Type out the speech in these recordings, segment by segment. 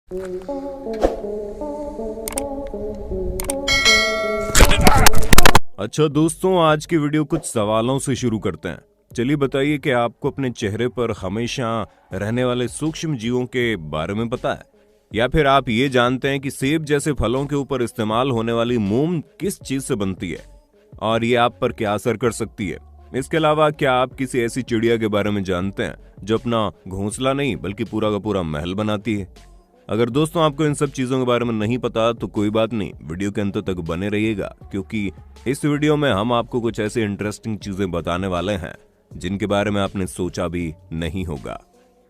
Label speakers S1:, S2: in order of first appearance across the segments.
S1: अच्छा दोस्तों, आज की वीडियो कुछ सवालों से शुरू करते हैं। चलिए बताइए कि आपको अपने चेहरे पर हमेशा रहने वाले सूक्ष्म जीवों के बारे में पता है? या फिर आप ये जानते हैं कि सेब जैसे फलों के ऊपर इस्तेमाल होने वाली मोम किस चीज से बनती है और ये आप पर क्या असर कर सकती है? इसके अलावा क्या आप किसी ऐसी चिड़िया के बारे में जानते हैं जो अपना घोंसला नहीं बल्कि पूरा का पूरा महल बनाती है? अगर दोस्तों आपको इन सब चीजों के बारे में नहीं पता तो कोई बात नहीं, वीडियो के अंत तक बने रहिएगा, क्योंकि इस वीडियो में हम आपको कुछ ऐसे इंटरेस्टिंग चीजें बताने वाले हैं जिनके बारे में आपने सोचा भी नहीं होगा।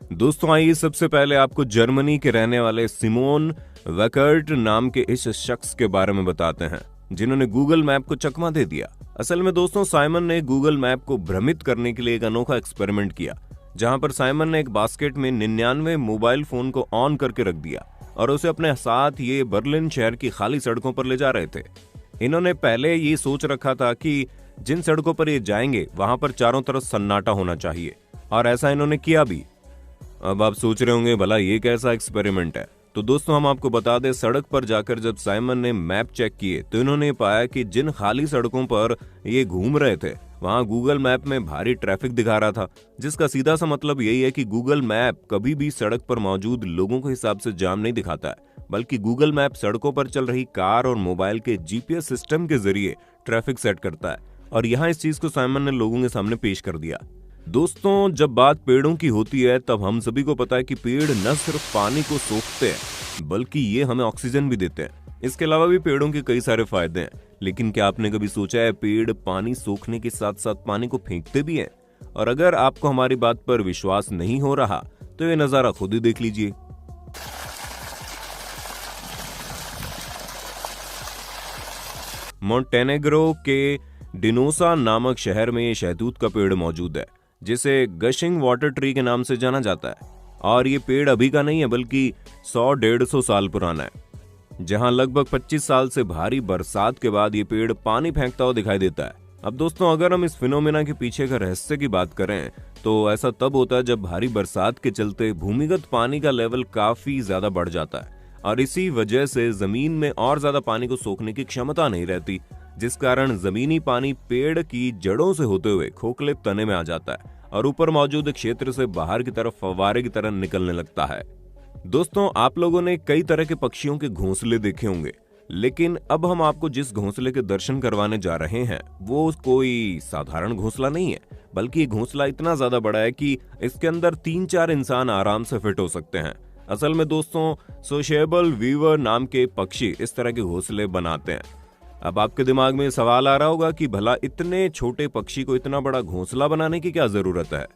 S1: दोस्तों आइए सबसे पहले आपको जर्मनी के रहने वाले सिमोन वेकर्ट नाम के इस शख्स के बारे में बताते हैं जिन्होंने गूगल मैप को चकमा दे दिया। असल में दोस्तों साइमन ने गूगल मैप को भ्रमित करने के लिए एक अनोखा एक्सपेरिमेंट किया, जहां पर साइमन ने एक बास्केट में 99 मोबाइल फोन को ऑन करके रख दिया और उसे अपने साथ ये बर्लिन शहर की खाली सड़कों पर ले जा रहे थे। इन्होंने पहले ये सोच रखा था कि जिन सड़कों पर ये जाएंगे वहां पर चारों तरफ सन्नाटा होना चाहिए, और ऐसा इन्होंने किया भी। अब आप सोच रहे होंगे भला ये कैसा एक्सपेरिमेंट है? तो दोस्तों हम आपको बता दें, सड़क पर जाकर जब साइमन ने मैप चेक किए तो इन्होंने पाया कि जिन खाली सड़कों पर ये घूम रहे थे वहां गूगल मैप में भारी ट्रैफिक दिखा रहा था, जिसका सीधा सा मतलब यही है कि गूगल मैप कभी भी सड़क पर मौजूद लोगों के हिसाब से जाम नहीं दिखाता है, बल्कि गूगल मैप सड़कों पर चल रही कार और मोबाइल के जीपीएस सिस्टम के जरिए ट्रैफिक सेट करता है। और यहाँ इस चीज को साइमन ने लोगों के सामने पेश कर दिया। दोस्तों जब बात पेड़ों की होती है तब हम सभी को पता है कि पेड़ न सिर्फ पानी को सोखते हैं बल्कि ये हमें ऑक्सीजन भी देते हैं। इसके अलावा भी पेड़ों के कई सारे फायदे हैं, लेकिन क्या आपने कभी सोचा है पेड़ पानी सोखने के साथ साथ पानी को फेंकते भी हैं? और अगर आपको हमारी बात पर विश्वास नहीं हो रहा तो ये नजारा खुद ही देख लीजिए। मोंटेनेग्रो के डिनोसा नामक शहर में शहतूत का पेड़ मौजूद है, जिसे गशिंग वाटर ट्री के नाम से जाना जाता है। और ये पेड़ अभी का नहीं है बल्कि 100-150 साल पुराना है। जहां लगभग 25 साल से भारी बरसात के बाद ये पेड़ पानी फेंकता हुआ दिखाई देता है। अब दोस्तों अगर हम इस फिनोमेना के पीछे का रहस्य की बात करें तो ऐसा तब होता है जब भारी बरसात के चलते भूमिगत पानी का लेवल काफी ज्यादा बढ़ जाता है और इसी वजह से जमीन में और ज्यादा पानी को सोखने की क्षमता नहीं रहती, जिस कारण जमीनी पानी पेड़ की जड़ों से होते हुए खोखले तने में आ जाता है और ऊपर मौजूद क्षेत्र से बाहर की तरफ फव्वारे की तरह निकलने लगता है। दोस्तों आप लोगों ने कई तरह के पक्षियों के घोंसले देखे होंगे, लेकिन अब हम आपको जिस घोंसले के दर्शन करवाने जा रहे हैं वो कोई साधारण घोंसला नहीं है, बल्कि ये घोंसला इतना ज्यादा बड़ा है कि इसके अंदर 3-4 इंसान आराम से फिट हो सकते हैं। असल में दोस्तों सोशेबल वीवर नाम के पक्षी इस तरह के घोंसले बनाते हैं। अब आपके दिमाग में सवाल आ रहा होगा कि भला इतने छोटे पक्षी को इतना बड़ा घोंसला बनाने की क्या जरूरत है?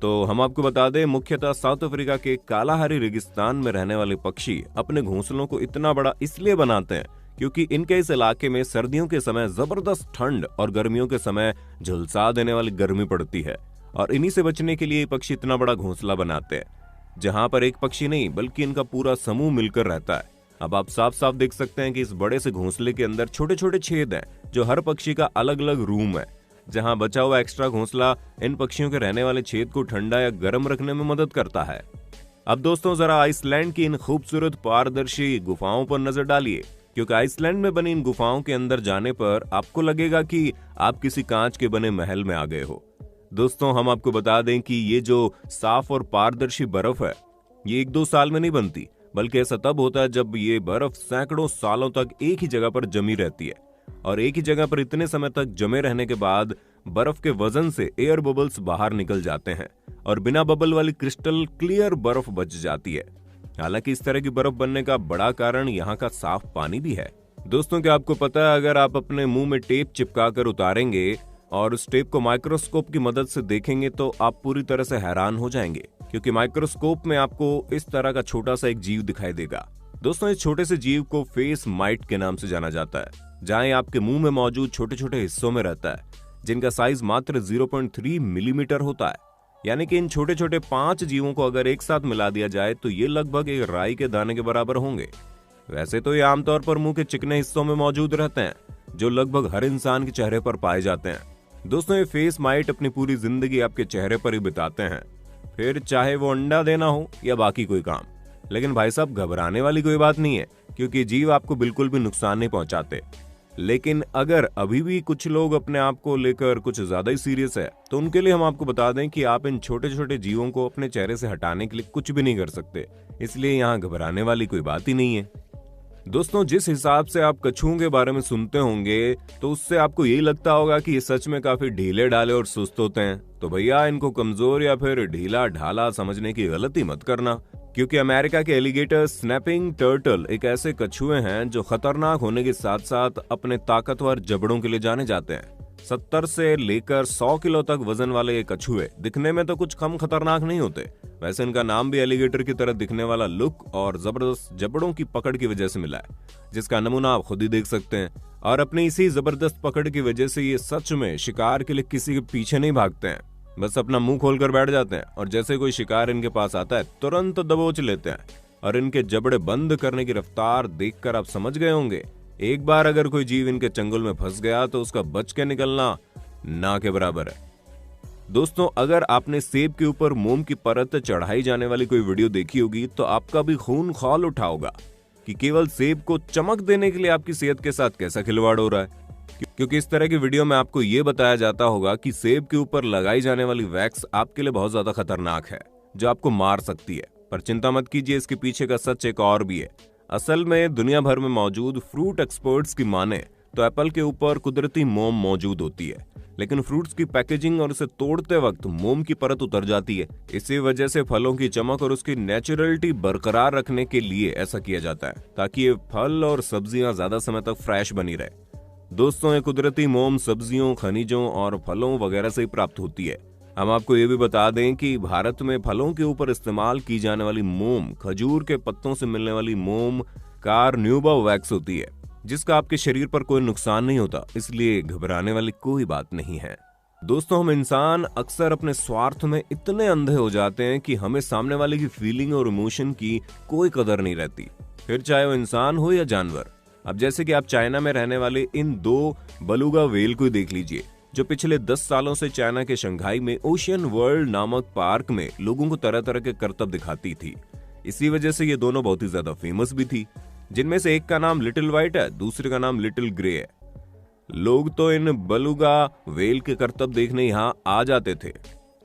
S1: तो हम आपको बता दें, मुख्यतः साउथ अफ्रीका के कालाहारी रेगिस्तान में रहने वाले पक्षी अपने घोंसलों को इतना बड़ा इसलिए बनाते हैं क्योंकि इनके इस इलाके में सर्दियों के समय जबरदस्त ठंड और गर्मियों के समय झुलसा देने वाली गर्मी पड़ती है, और इन्हीं से बचने के लिए ये पक्षी इतना बड़ा घोंसला बनाते हैं जहां पर एक पक्षी नहीं बल्कि इनका पूरा समूह मिलकर रहता है। अब आप साफ साफ देख सकते हैं कि इस बड़े से घोंसले के अंदर छोटे छोटे छेद हैं जो हर पक्षी का अलग अलग रूम है, जहां बचा हुआ एक्स्ट्रा घोंसला इन पक्षियों के रहने वाले छेद को ठंडा या गर्म रखने में मदद करता है। अब दोस्तों जरा आइसलैंड की इन खूबसूरत पारदर्शी गुफाओं पर नजर डालिए, क्योंकि आइसलैंड में बनी इन गुफाओं के अंदर जाने पर आपको लगेगा कि आप किसी कांच के बने महल में आ गए हो। दोस्तों हम आपको बता दें कि ये जो साफ और पारदर्शी बर्फ है ये 1-2 साल में नहीं बनती, बल्कि ऐसा तब होता है जब ये बर्फ सैकड़ों सालों तक एक ही जगह पर जमी रहती है, और एक ही जगह पर इतने समय तक जमे रहने के बाद बर्फ के वजन से एयर बबल्स बाहर निकल जाते हैं और बिना बबल वाली क्रिस्टल क्लियर बर्फ बच जाती है। हालांकि इस तरह की बर्फ बनने का बड़ा कारण यहाँ का साफ पानी भी है। दोस्तों क्या आपको पता है, अगर आप अपने मुंह में टेप चिपका कर उतारेंगे और उस टेप को माइक्रोस्कोप की मदद से देखेंगे तो आप पूरी तरह से हैरान हो जाएंगे, क्योंकि माइक्रोस्कोप में आपको इस तरह का छोटा सा एक जीव दिखाई देगा। दोस्तों इस छोटे से जीव को फेस माइट के नाम से जाना जाता है, जहां आपके मुंह में मौजूद छोटे छोटे हिस्सों में रहता है, जिनका साइज मात्र 0.3 मिलीमीटर होता है। यानी कि इन छोटे छोटे 5 जीवों को अगर एक साथ मिला दिया जाए तो ये लगभग एक राई के दाने के बराबर होंगे। वैसे तो ये आमतौर पर मुंह के चिकने हिस्सों में मौजूद रहते हैं, जो लगभग हर इंसान के चेहरे पर पाए जाते हैं। दोस्तों ये फेस माइट अपनी पूरी जिंदगी आपके चेहरे पर ही बिताते हैं, फिर चाहे वो अंडा देना हो या बाकी कोई काम। लेकिन भाई साहब घबराने वाली कोई बात नहीं है, क्योंकि जीव आपको बिल्कुल भी नुकसान नहीं पहुंचाते। लेकिन अगर अभी भी कुछ लोग अपने आप को लेकर कुछ ज्यादा ही सीरियस है, तो उनके लिए हम आपको बता दें कि आप इन छोटे छोटे जीवों को अपने चेहरे से हटाने के लिए कुछ भी नहीं कर सकते, इसलिए यहाँ घबराने वाली कोई बात ही नहीं है। दोस्तों, जिस हिसाब से आप कछुओं के बारे में सुनते होंगे, तो उससे आपको यही लगता होगा कि ये सच में काफी ढीले ढाले और सुस्त होते हैं। तो भैया इनको कमजोर या फिर ढीला ढाला समझने की गलती मत करना, क्योंकि अमेरिका के एलिगेटर स्नैपिंग टर्टल एक ऐसे कछुए हैं जो खतरनाक होने के साथ साथ अपने ताकतवर जबड़ों के लिए जाने जाते हैं। 70 से लेकर 100 किलो तक वजन वाले ये कछुए दिखने में तो कुछ कम खतरनाक नहीं होते। वैसे इनका नाम भी एलिगेटर की तरह दिखने वाला लुक और जबरदस्त जबड़ों की पकड़ की वजह से मिला है, जिसका नमूना आप खुद ही देख सकते हैं। और अपनी इसी जबरदस्त पकड़ की वजह से ये सच में शिकार के लिए किसी के पीछे नहीं भागते हैं, बस अपना मुंह खोलकर बैठ जाते हैं और जैसे कोई शिकार इनके पास आता है तुरंत दबोच लेते हैं। और इनके जबड़े बंद करने की रफ्तार देखकर आप समझ गए होंगे, एक बार अगर कोई जीव इनके चंगुल में फंस गया तो उसका बच के निकलना ना के बराबर है। दोस्तों, अगर आपने सेब के ऊपर मोम की परत चढ़ाई जाने वाली कोई वीडियो देखी होगी, तो आपका भी खून खौल उठा होगा कि केवल सेब को चमक देने के लिए आपकी सेहत के साथ कैसा खिलवाड़ हो रहा है। क्योंकि इस तरह की वीडियो में आपको यह बताया जाता होगा कि सेब के ऊपर लगाई जाने वाली वैक्स आपके लिए बहुत ज्यादा खतरनाक है, जो आपको मार सकती है। पर चिंता मत कीजिए, इसके पीछे का सच एक और भी है। असल में दुनिया भर में मौजूद फ्रूट एक्सपर्ट्स की माने तो एप्पल के ऊपर कुदरती मोम मौजूद होती है, लेकिन फ्रूट्स की पैकेजिंग और उसे तोड़ते वक्त मोम की परत उतर जाती है। इसी वजह से फलों की चमक और उसकी नेचुरलिटी बरकरार रखने के लिए ऐसा किया जाता है, ताकि ये फल और सब्जियां ज्यादा समय तक फ्रेश बनी रहे। दोस्तों, ये कुदरती मोम सब्जियों, खनिजों और फलों वगैरह से ही प्राप्त होती है। हम आपको ये भी बता दें कि भारत में फलों के ऊपर इस्तेमाल की जाने वाली मोम खजूर के पत्तों से मिलने वाली मोम कार्न्यूबा वैक्स होती है, जिसका आपके शरीर पर कोई नुकसान नहीं होता, इसलिए घबराने वाली कोई बात नहीं है। दोस्तों, हम इंसान अक्सर अपने स्वार्थ में इतने अंधे हो जाते हैं कि हमें सामने वाले की फीलिंग और इमोशन की कोई कदर नहीं रहती, फिर चाहे वो इंसान हो या जानवर। अब जैसे कि आप चाइना में रहने वाले इन 2 बलूगा व्हेल को देख लीजिए, जो पिछले 10 सालों से चाइना के शंघाई में ओशियन वर्ल्ड नामक पार्क में लोगों को तरह तरह के करतब दिखाती थी। इसी वजह से ये दोनों बहुत ही ज्यादा फेमस भी थी, जिनमें से एक का नाम लिटिल व्हाइट है, दूसरे का नाम लिटिल ग्रे है। लोग तो इन बलूगा व्हेल के करतब देखने यहाँ आ जाते थे,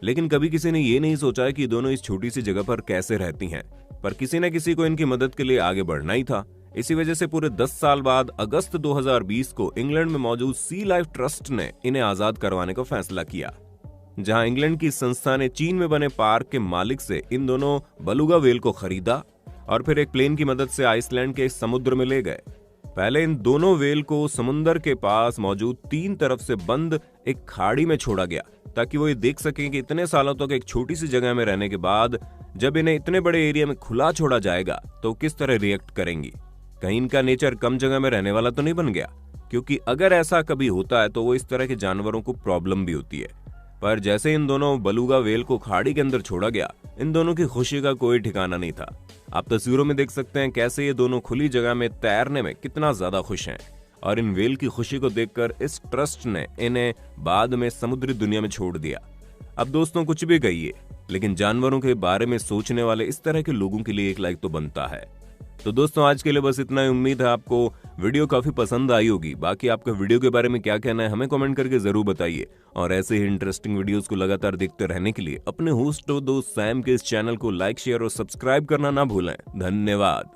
S1: लेकिन कभी किसी ने ये नहीं सोचा कि दोनों इस छोटी सी जगह पर कैसे रहती हैं। पर किसी न किसी को इनकी मदद के लिए आगे बढ़ना ही था। इसी वजह से पूरे 10 साल बाद अगस्त 2020 को इंग्लैंड में मौजूद सी लाइफ ट्रस्ट ने इन्हें आजाद करवाने का फैसला किया, जहां इंग्लैंड की संस्था ने चीन में बने पार्क के मालिक से इन दोनों बलूगा व्हेल को खरीदा और फिर एक प्लेन की मदद से आइसलैंड के समुद्र में ले गए। पहले इन दोनों व्हेल को समुद्र के पास मौजूद 3 तरफ से बंद एक खाड़ी में छोड़ा गया, ताकि वो ये देख सकें कि इतने सालों तक एक छोटी सी जगह में रहने के बाद जब इन्हें इतने बड़े एरिया में खुला छोड़ा जाएगा तो किस तरह रिएक्ट करेंगी। कहीं इनका नेचर कम जगह में रहने वाला तो नहीं बन गया, क्योंकि अगर ऐसा कभी होता है तो वो इस तरह के जानवरों को प्रॉब्लम भी होती है। पर जैसे इन दोनों बलूगा व्हेल को खाड़ी के अंदर छोड़ा गया, इन दोनों की खुशी का कोई ठिकाना नहीं था। आप तस्वीरों में देख सकते हैं कैसे ये दोनों खुली जगह में तैरने में कितना ज्यादा खुश हैं। और इन व्हेल की खुशी को देखकर इस ट्रस्ट ने इन्हें बाद में समुद्री दुनिया में छोड़ दिया। अब दोस्तों, कुछ भी कहिए, लेकिन जानवरों के बारे में सोचने वाले इस तरह के लोगों के लिए एक लाइक तो बनता है। तो दोस्तों, आज के लिए बस इतना ही। उम्मीद है आपको वीडियो काफी पसंद आई होगी। बाकी आपका वीडियो के बारे में क्या कहना है हमें कमेंट करके जरूर बताइए। और ऐसे ही इंटरेस्टिंग वीडियोस को लगातार देखते रहने के लिए अपने होस्ट और दोस्त सैम के इस चैनल को लाइक, शेयर और सब्सक्राइब करना ना भूलें। धन्यवाद।